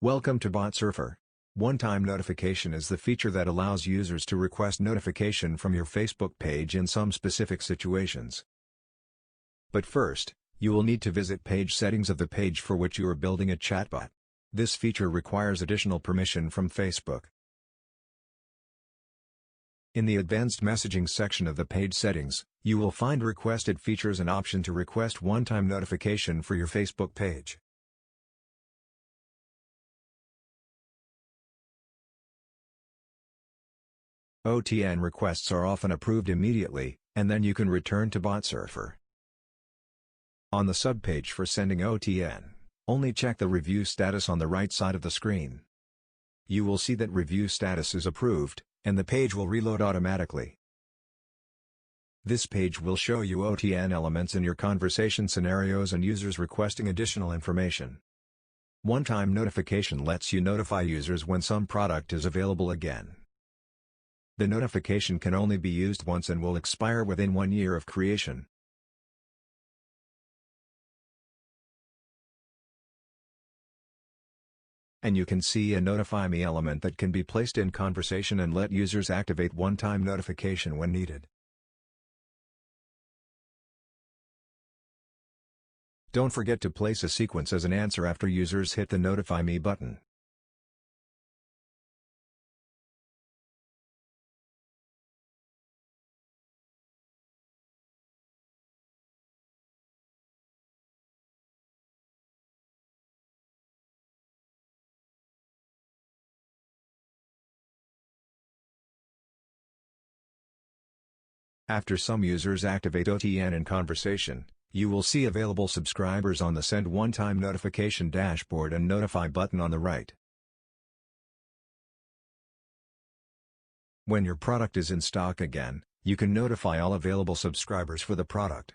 Welcome to Botsurfer. One-time notification is the feature that allows users to request notification from your Facebook page in some specific situations. But first, you will need to visit page settings of the page for which you are building a chatbot. This feature requires additional permission from Facebook. In the advanced messaging section of the page settings, you will find requested features and option to request one-time notification for your Facebook page. OTN requests are often approved immediately, and then you can return to Botsurfer. On the subpage for sending OTN, only check the review status on the right side of the screen. You will see that review status is approved, and the page will reload automatically. This page will show you OTN elements in your conversation scenarios and users requesting additional information. One-time notification lets you notify users when some product is available again. The notification can only be used once and will expire within 1 year of creation. And you can see a Notify Me element that can be placed in conversation and let users activate one-time notification when needed. Don't forget to place a sequence as an answer after users hit the Notify Me button. After some users activate OTN in conversation, you will see available subscribers on the Send One-Time Notification dashboard and Notify button on the right. When your product is in stock again, you can notify all available subscribers for the product.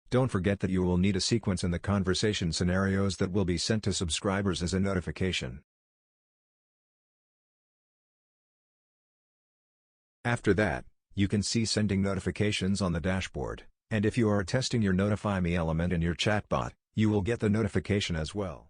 Don't forget that you will need a sequence in the conversation scenarios that will be sent to subscribers as a notification. After that, you can see sending notifications on the dashboard, and if you are testing your Notify Me element in your chatbot, you will get the notification as well.